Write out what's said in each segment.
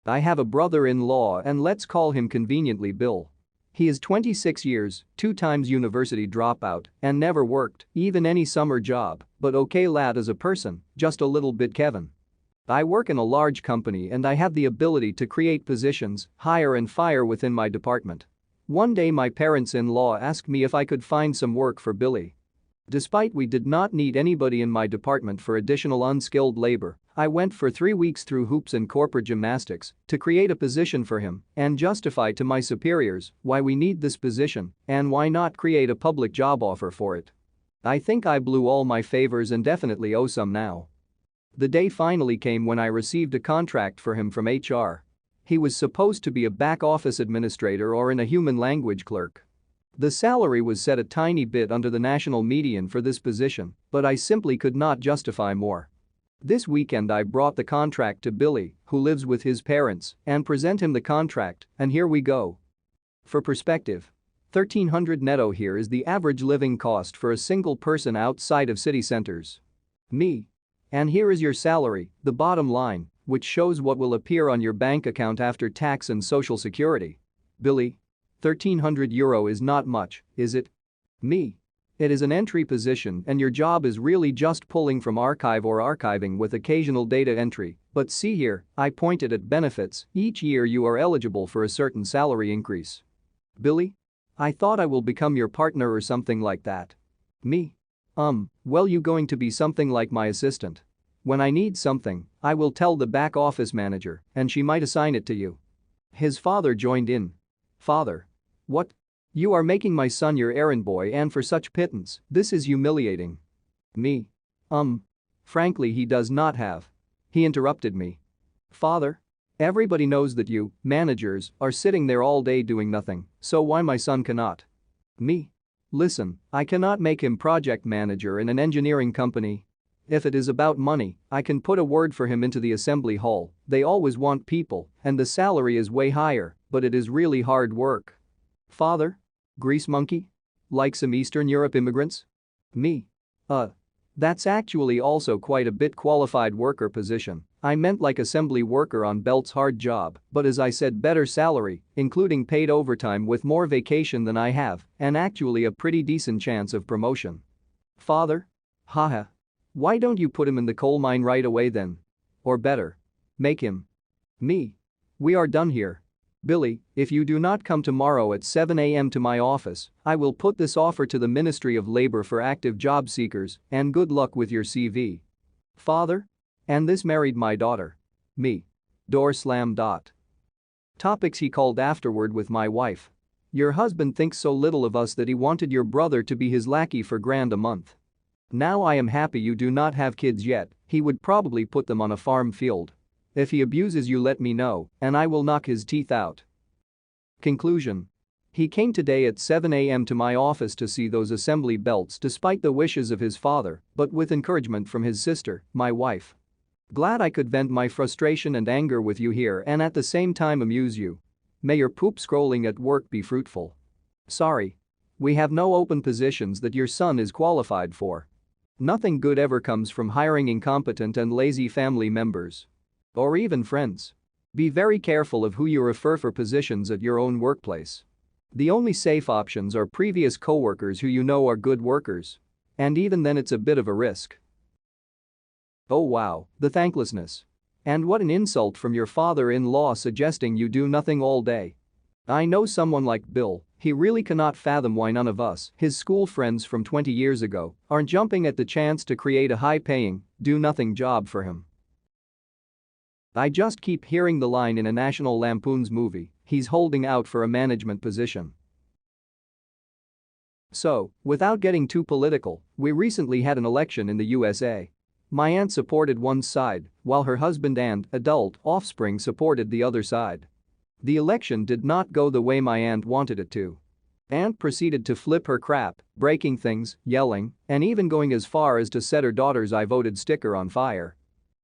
I have a brother-in-law and let's call him conveniently Bill. He is 26 years, 2 times university dropout, and never worked, even any summer job, but okay lad as a person, just a little bit Kevin. I work in a large company and I have the ability to create positions, hire and fire within my department. One day my parents-in-law asked me if I could find some work for Billy. Despite we did not need anybody in my department for additional unskilled labor, I went for 3 weeks through hoops and corporate gymnastics to create a position for him and justify to my superiors why we need this position and why not create a public job offer for it. I think I blew all my favors and definitely owe some now. The day finally came when I received a contract for him from HR. He was supposed to be a back office administrator or in a human language clerk. The salary was set a tiny bit under the national median for this position, but I simply could not justify more. This weekend I brought the contract to Billy, who lives with his parents, and present him the contract, and here we go. For perspective, $1,300 netto here is the average living cost for a single person outside of city centers. Me. And here is your salary, the bottom line, which shows what will appear on your bank account after tax and social security. Billy. €1,300 is not much, is it? Me. It is an entry position and your job is really just pulling from archive or archiving with occasional data entry, but see here, I pointed at benefits, each year you are eligible for a certain salary increase. Billy? I thought I will become your partner or something like that. Me. Well you going to be something like my assistant. When I need something, I will tell the back office manager and she might assign it to you. His father joined in. Father. What? You are making my son your errand boy and for such pittance, this is humiliating. Me. Frankly he does not have. He interrupted me. Father? Everybody knows that you, managers, are sitting there all day doing nothing, so why my son cannot? Me. Listen, I cannot make him project manager in an engineering company. If it is about money, I can put a word for him into the assembly hall, they always want people, and the salary is way higher, but it is really hard work. Father? Grease monkey? Like some Eastern Europe immigrants? Me. That's actually also quite a bit qualified worker position. I meant like assembly worker on belt's hard job, but as I said better salary, including paid overtime with more vacation than I have, and actually a pretty decent chance of promotion. Father? Haha. Why don't you put him in the coal mine right away then? Or better. Make him. Me. We are done here. Billy, if you do not come tomorrow at 7 a.m. to my office, I will put this offer to the Ministry of Labor for active job seekers and good luck with your CV. Father? And this married my daughter. Me. Door slam. Topics he called afterward with my wife. Your husband thinks so little of us that he wanted your brother to be his lackey for grand a month. Now I am happy you do not have kids yet, he would probably put them on a farm field. If he abuses you let me know, and I will knock his teeth out. Conclusion. He came today at 7 a.m. to my office to see those assembly belts despite the wishes of his father, but with encouragement from his sister, my wife. Glad I could vent my frustration and anger with you here and at the same time amuse you. May your poop scrolling at work be fruitful. Sorry. We have no open positions that your son is qualified for. Nothing good ever comes from hiring incompetent and lazy family members. Or even friends. Be very careful of who you refer for positions at your own workplace. The only safe options are previous coworkers who you know are good workers. And even then it's a bit of a risk. Oh wow, the thanklessness. And what an insult from your father-in-law suggesting you do nothing all day. I know someone like Bill, he really cannot fathom why none of us, his school friends from 20 years ago, aren't jumping at the chance to create a high-paying, do-nothing job for him. I just keep hearing the line in a National Lampoon's movie, he's holding out for a management position. So, without getting too political, we recently had an election in the USA. My aunt supported one side, while her husband and adult offspring supported the other side. The election did not go the way my aunt wanted it to. Aunt proceeded to flip her crap, breaking things, yelling, and even going as far as to set her daughter's "I voted" sticker on fire.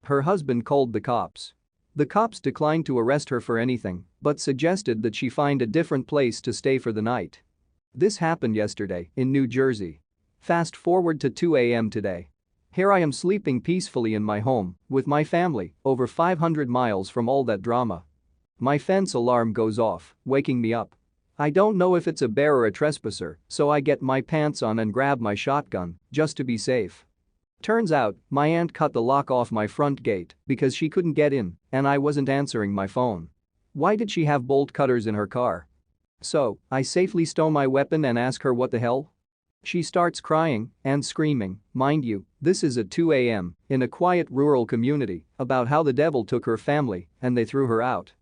Her husband called the cops. The cops declined to arrest her for anything, but suggested that she find a different place to stay for the night. This happened yesterday in New Jersey. Fast forward to 2 a.m. today. Here I am sleeping peacefully in my home with my family over 500 miles from all that drama. My fence alarm goes off, waking me up. I don't know if it's a bear or a trespasser, so I get my pants on and grab my shotgun, just to be safe. Turns out, my aunt cut the lock off my front gate because she couldn't get in and I wasn't answering my phone. Why did she have bolt cutters in her car? So, I safely stow my weapon and ask her what the hell? She starts crying and screaming, mind you, this is at 2 a.m. in a quiet rural community, about how the devil took her family and they threw her out.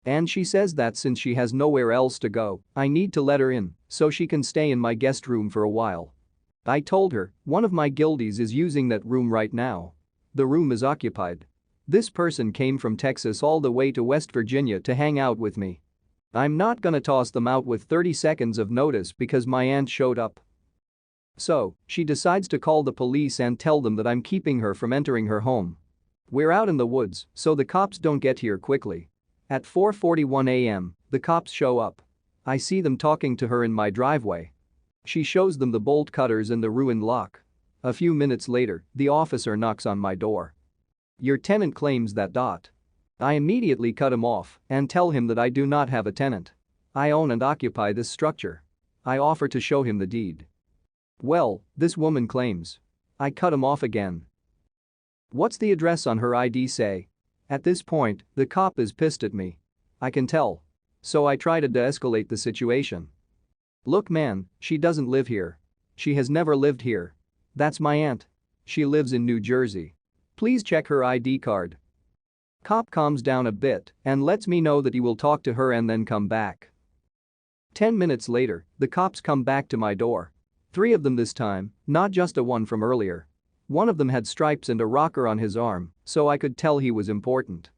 And she says that since she has nowhere else to go, I need to let her in so she can stay in my guest room for a while. I told her, one of my guildies is using that room right now. The room is occupied. This person came from Texas all the way to West Virginia to hang out with me. I'm not gonna toss them out with 30 seconds of notice because my aunt showed up. So, she decides to call the police and tell them that I'm keeping her from entering her home. We're out in the woods, so the cops don't get here quickly. At 4:41 a.m., the cops show up. I see them talking to her in my driveway. She shows them the bolt cutters and the ruined lock. A few minutes later, the officer knocks on my door. Your tenant claims that. I immediately cut him off and tell him that I do not have a tenant. I own and occupy this structure. I offer to show him the deed. Well, this woman claims. I cut him off again. What's the address on her ID say? At this point, the cop is pissed at me. I can tell. So I try to de-escalate the situation. Look man, she doesn't live here. She has never lived here. That's my aunt. She lives in New Jersey. Please check her ID card. Cop calms down a bit and lets me know that he will talk to her and then come back. 10 minutes later, the cops come back to my door. 3 of them this time, not just a one from earlier. One of them had stripes and a rocker on his arm, so I could tell he was important.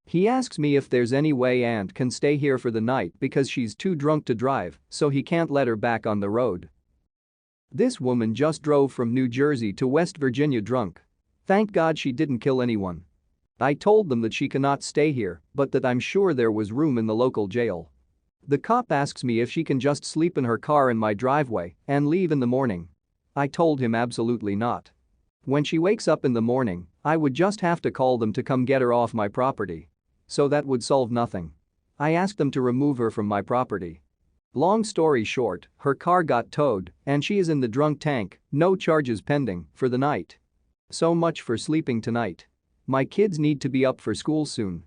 He asks me if there's any way aunt can stay here for the night because she's too drunk to drive, so he can't let her back on the road. This woman just drove from New Jersey to West Virginia drunk. Thank God she didn't kill anyone. I told them that she cannot stay here, but that I'm sure there was room in the local jail. The cop asks me if she can just sleep in her car in my driveway and leave in the morning. I told him absolutely not. When she wakes up in the morning, I would just have to call them to come get her off my property. So that would solve nothing. I asked them to remove her from my property. Long story short, her car got towed and she is in the drunk tank, no charges pending, for the night. So much for sleeping tonight. My kids need to be up for school soon.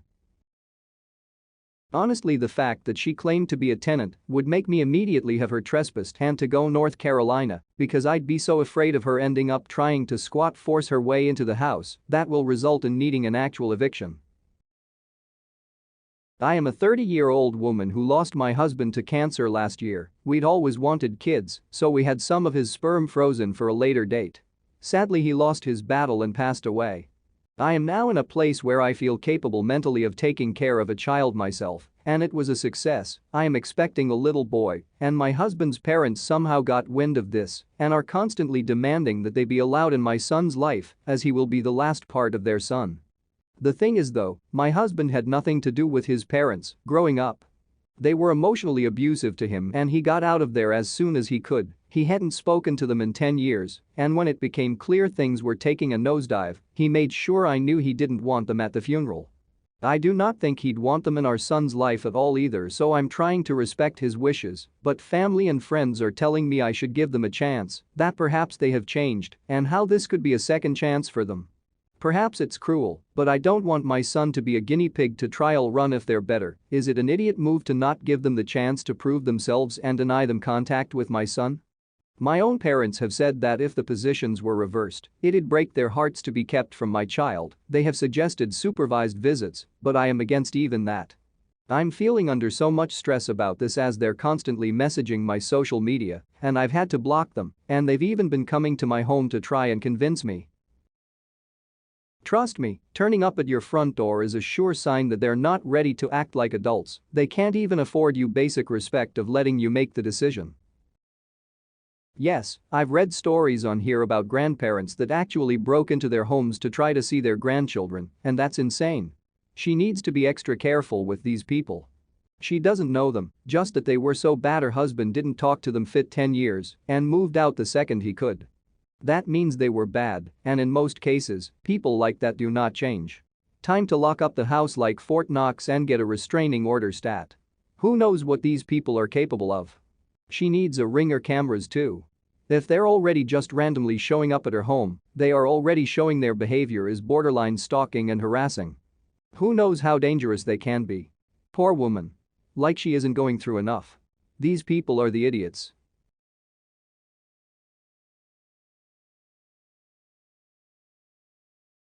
Honestly, the fact that she claimed to be a tenant would make me immediately have her trespassed and to go North Carolina because I'd be so afraid of her ending up trying to squat force her way into the house that will result in needing an actual eviction. I am a 30-year-old woman who lost my husband to cancer last year. We'd always wanted kids, so we had some of his sperm frozen for a later date. Sadly, he lost his battle and passed away. I am now in a place where I feel capable mentally of taking care of a child myself, and it was a success. I am expecting a little boy, and my husband's parents somehow got wind of this and are constantly demanding that they be allowed in my son's life as he will be the last part of their son. The thing is though, my husband had nothing to do with his parents growing up. They were emotionally abusive to him and he got out of there as soon as he could. He hadn't spoken to them in 10 years, and when it became clear things were taking a nosedive, he made sure I knew he didn't want them at the funeral. I do not think he'd want them in our son's life at all either, so I'm trying to respect his wishes, but family and friends are telling me I should give them a chance, that perhaps they have changed, and how this could be a second chance for them. Perhaps it's cruel, but I don't want my son to be a guinea pig to trial run if they're better. Is it an idiot move to not give them the chance to prove themselves and deny them contact with my son? My own parents have said that if the positions were reversed, it'd break their hearts to be kept from my child. They have suggested supervised visits, but I am against even that. I'm feeling under so much stress about this as they're constantly messaging my social media, and I've had to block them, and they've even been coming to my home to try and convince me. Trust me, turning up at your front door is a sure sign that they're not ready to act like adults. They can't even afford you basic respect of letting you make the decision. Yes, I've read stories on here about grandparents that actually broke into their homes to try to see their grandchildren, and that's insane. She needs to be extra careful with these people. She doesn't know them, just that they were so bad her husband didn't talk to them fit 10 years and moved out the second he could. That means they were bad, and in most cases, people like that do not change. Time to lock up the house like Fort Knox and get a restraining order stat. Who knows what these people are capable of? She needs a Ring or cameras too. If they're already just randomly showing up at her home, they are already showing their behavior is borderline stalking and harassing. Who knows how dangerous they can be? Poor woman. Like she isn't going through enough. These people are the idiots.